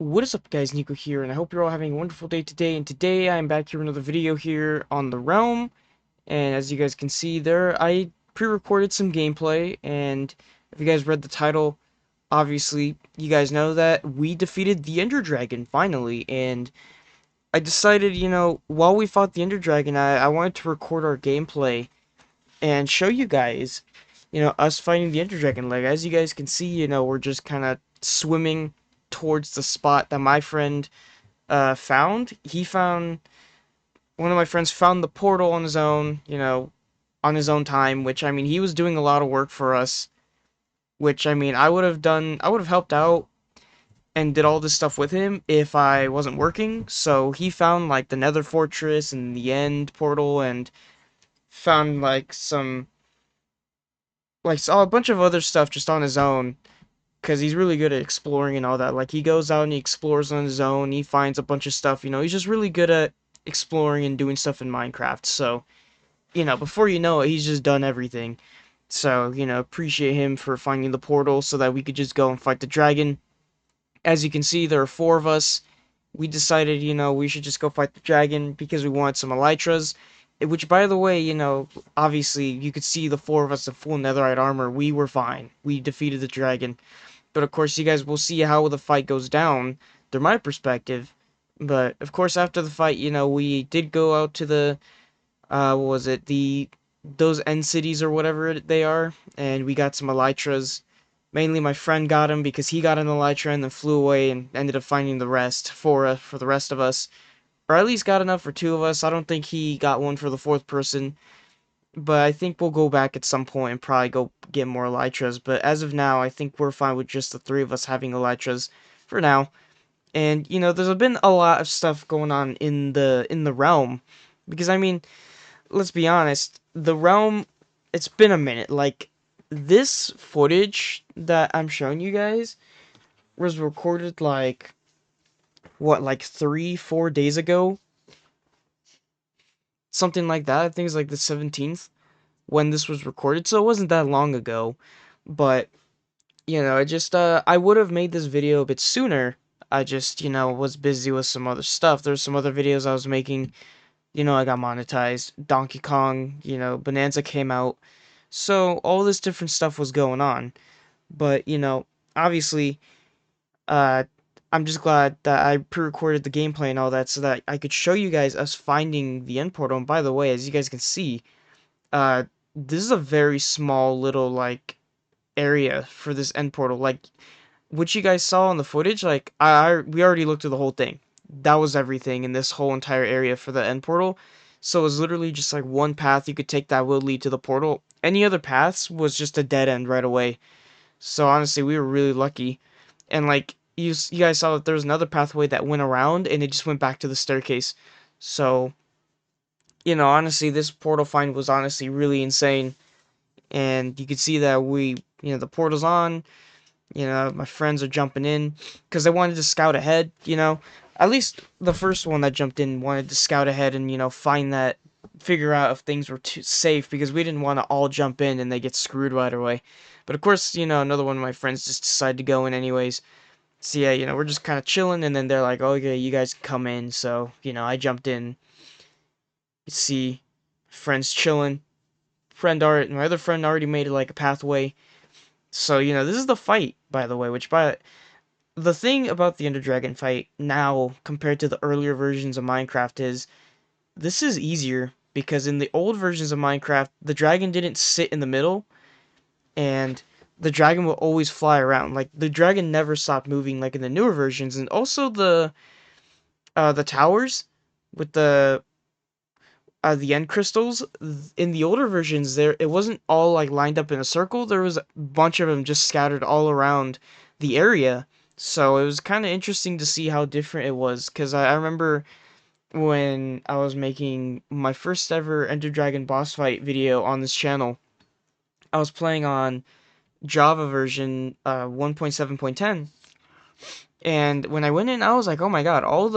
What is up, guys? Nico here, and I hope you're all having a wonderful day today. And today I'm back here with another video here on the Realm. And as you guys can see there, I pre-recorded some gameplay. And if you guys read the title, obviously you guys know that we defeated the Ender Dragon finally. And I decided, while we fought the Ender Dragon, I wanted to record our gameplay and show you guys, us fighting the Ender Dragon. Like, as you guys can see, we're just kind of swimming towards the spot that my friend found. One of my friends found the portal on his own, on his own time, which, I mean, he was doing a lot of work for us, which, I mean, I would have helped out and did all this stuff with him if I wasn't working. So he found, like, the Nether Fortress and the End portal and found, like, saw a bunch of other stuff just on his own, because he's really good at exploring and all that. Like, he goes out and he explores on his own, he finds a bunch of stuff, he's just really good at exploring and doing stuff in Minecraft. So, before you know it, he's just done everything. So, appreciate him for finding the portal so that we could just go and fight the dragon. As you can see, there are four of us. We decided, we should just go fight the dragon because we wanted some elytras. Which, by the way, obviously, you could see the four of us in full netherite armor. We were fine. We defeated the dragon. But of course, you guys will see how the fight goes down through my perspective. But of course, after the fight, we did go out to the what was it, those end cities or whatever they are, and we got some elytras. Mainly, my friend got him because he got an elytra and then flew away and ended up finding the rest for the rest of us, or at least got enough for two of us. I don't think he got one for the fourth person. But I think we'll go back at some point and probably go get more elytras. But as of now, I think we're fine with just the three of us having elytras for now. And there's been a lot of stuff going on in the realm, because I mean, let's be honest, the realm, it's been a minute. Like, this footage that I'm showing you guys was recorded like what, like 3-4 days ago, something like that. I think it's like the 17th when this was recorded, so it wasn't that long ago. But it just I would have made this video a bit sooner. I just, was busy with some other stuff. There's some other videos I was making. I got monetized. Donkey Kong, Bonanza came out. So all this different stuff was going on. But, obviously, uh I'm just glad that I pre-recorded the gameplay and all that so that I could show you guys us finding the end portal. And by the way, as you guys can see, uh this is a very small little, like, area for this end portal. Like, what you guys saw on the footage, like, we already looked through the whole thing. That was everything in this whole entire area for the end portal. So it was literally just like one path you could take that would lead to the portal. Any other paths was just a dead end right away. So honestly, we were really lucky. And like, you guys saw that there was another pathway that went around and it just went back to the staircase. So, honestly, this portal find was honestly really insane. And you could see that the portal's on. My friends are jumping in because they wanted to scout ahead. At least the first one that jumped in wanted to scout ahead and, figure out if things were too safe, because we didn't want to all jump in and they get screwed right away. But of course, another one of my friends just decided to go in anyways. So yeah, we're just kind of chilling, and then they're like, "Oh, okay, you guys come in." So, I jumped in. You see, friends chilling. My other friend already made like a pathway. So, this is the fight, by the way, the thing about the Ender Dragon fight now compared to the earlier versions of Minecraft is this is easier, because in the old versions of Minecraft, the dragon didn't sit in the middle, and the dragon will always fly around. Like, the dragon never stopped moving like in the newer versions. And also the towers with the end crystals in the older versions, there it wasn't all like lined up in a circle. There was a bunch of them just scattered all around the area. So it was kind of interesting to see how different it was, because I remember when I was making my first ever Ender Dragon boss fight video on this channel, I was playing on Java version 1.7.10, and when I went in, I was like, oh my god, all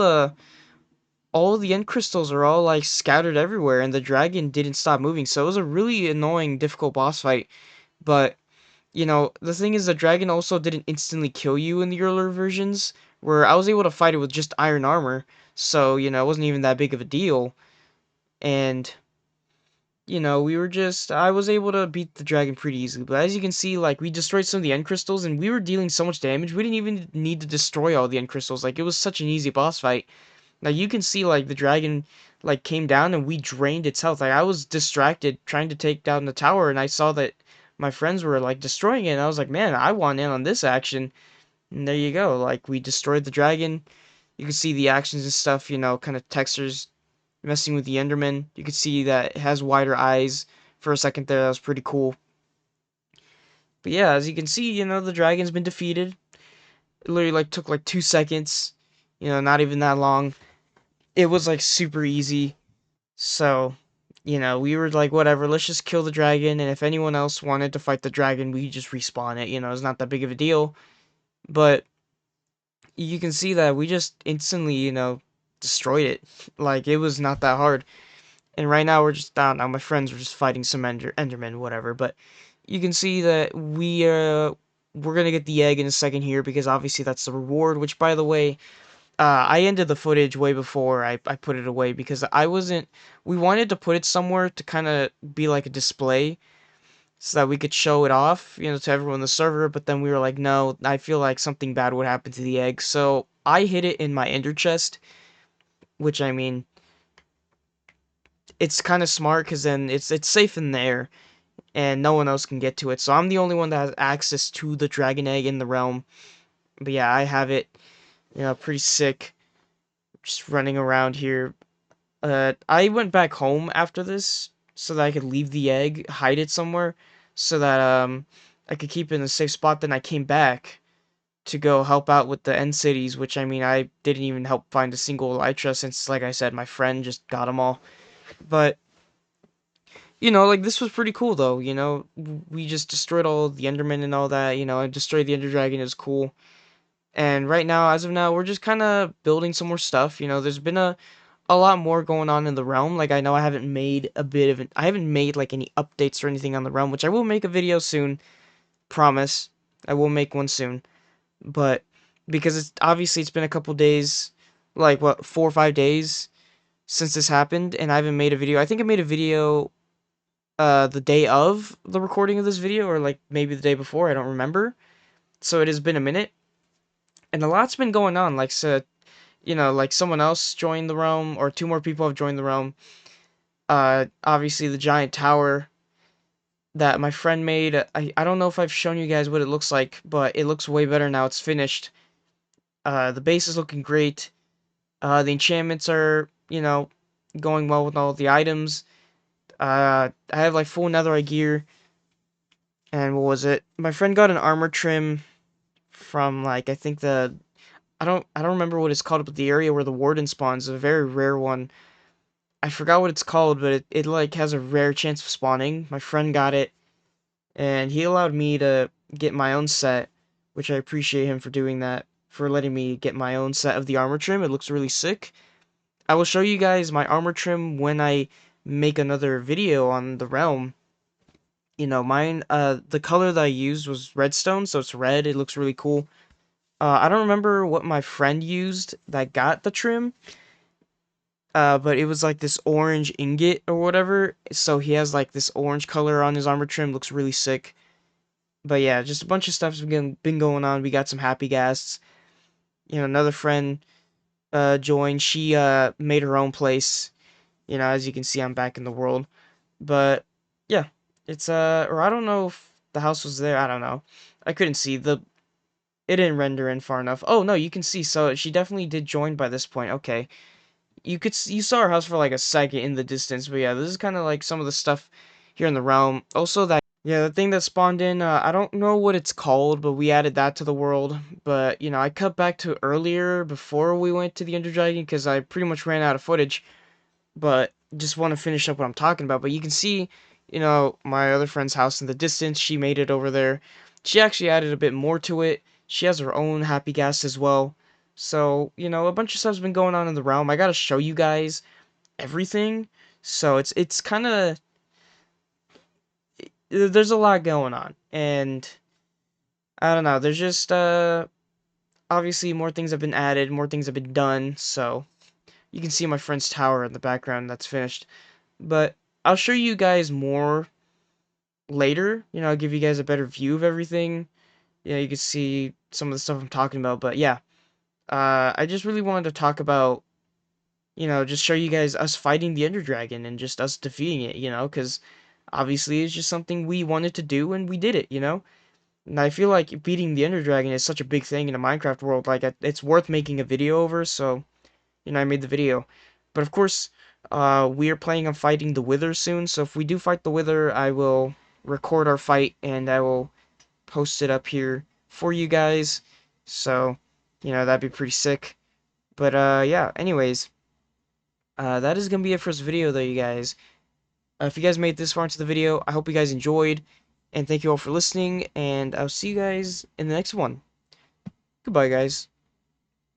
the end crystals are all like scattered everywhere, and the dragon didn't stop moving. So it was a really annoying, difficult boss fight. But the thing is, the dragon also didn't instantly kill you in the earlier versions, where I was able to fight it with just iron armor, so it wasn't even that big of a deal. And I was able to beat the dragon pretty easily. But as you can see, like, we destroyed some of the end crystals, and we were dealing so much damage, we didn't even need to destroy all the end crystals. Like, it was such an easy boss fight. Now, you can see, like, the dragon, like, came down, and we drained its health. Like, I was distracted trying to take down the tower, and I saw that my friends were, like, destroying it, and I was like, man, I want in on this action. And there you go. Like, we destroyed the dragon. You can see the actions and stuff, kind of textures messing with the Enderman. You can see that it has wider eyes for a second there. That was pretty cool. But yeah, as you can see, the dragon's been defeated. It literally like took like 2 seconds. Not even that long. It was like super easy. So, we were like, whatever, let's just kill the dragon. And if anyone else wanted to fight the dragon, we just respawn it. It's not that big of a deal. But you can see that we just instantly, destroyed it. Like, it was not that hard. And right now we're just down. Now my friends were just fighting some Endermen, whatever. But you can see that we're gonna get the egg in a second here because obviously that's the reward. Which, by the way, I ended the footage way before I put it away because I wasn't. We wanted to put it somewhere to kind of be like a display so that we could show it off, to everyone in the server. But then we were like, no, I feel like something bad would happen to the egg, so I hid it in my ender chest. Which, I mean, it's kind of smart because then it's safe in there and no one else can get to it. So I'm the only one that has access to the dragon egg in the realm. But yeah, I have it, pretty sick. Just running around here. I went back home after this so that I could leave the egg, hide it somewhere, so that I could keep it in a safe spot. Then I came back to go help out with the end cities, which, I mean, I didn't even help find a single Elytra since, like I said, my friend just got them all. But like, this was pretty cool, though, we just destroyed all the Endermen and all that, I destroyed the Ender Dragon. It was cool. And right now, as of now, we're just kind of building some more stuff. There's been a lot more going on in the realm. Like, I know I haven't made I haven't made, like, any updates or anything on the realm, which I will make a video soon. Promise. I will make one soon. But, because it's been a couple days, like, what, 4 or 5 days since this happened, and I haven't made a video. I think I made a video the day of the recording of this video, or like maybe the day before, I don't remember. So it has been a minute, and a lot's been going on. Like, so, like, someone else joined the realm, or two more people have joined the realm. Obviously the giant tower that my friend made. I don't know if I've shown you guys what it looks like, but it looks way better now. It's finished. The base is looking great. The enchantments are, going well with all the items. I have like full netherite gear. And what was it? My friend got an armor trim from, like, I think I don't remember what it's called, but the area where the warden spawns, a very rare one. I forgot what it's called, but it like has a rare chance of spawning. My friend got it, and he allowed me to get my own set, which I appreciate him for doing that, for letting me get my own set of the armor trim. It looks really sick. I will show you guys my armor trim when I make another video on the realm. Mine, the color that I used was redstone, so it's red. It looks really cool. I don't remember what my friend used that got the trim, but it was like this orange ingot or whatever. So he has like this orange color on his armor trim. Looks really sick. But yeah, just a bunch of stuff's been going on. We got some happy ghasts. Another friend joined. She made her own place. As you can see, I'm back in the world. But yeah, it's or I don't know if the house was there. I don't know. I couldn't see it didn't render in far enough. Oh no, you can see. So she definitely did join by this point. Okay, you saw her house for like a second in the distance. But yeah, this is kind of like some of the stuff here in the realm. Also, that, yeah, the thing that spawned in. I don't know what it's called, but we added that to the world. But I cut back to earlier before we went to the Ender Dragon because I pretty much ran out of footage. But just want to finish up what I'm talking about. But you can see, my other friend's house in the distance. She made it over there. She actually added a bit more to it. She has her own happy gas as well. So, a bunch of stuff's been going on in the realm. I gotta show you guys everything. So it's kind of, there's a lot going on. And I don't know, there's just obviously more things have been added, more things have been done, so you can see my friend's tower in the background that's finished. But I'll show you guys more later. I'll give you guys a better view of everything. You can see some of the stuff I'm talking about. But yeah, I just really wanted to talk about, just show you guys us fighting the Ender Dragon and just us defeating it, because obviously it's just something we wanted to do and we did it. And I feel like beating the Ender Dragon is such a big thing in the Minecraft world. Like, it's worth making a video over, so, I made the video. But of course, we are planning on fighting the Wither soon, so if we do fight the Wither, I will record our fight, and I will post it up here for you guys. So, that'd be pretty sick. But, yeah, anyways, that is gonna be it for this video, though, you guys. If you guys made it this far into the video, I hope you guys enjoyed, and thank you all for listening, and I'll see you guys in the next one. Goodbye, guys.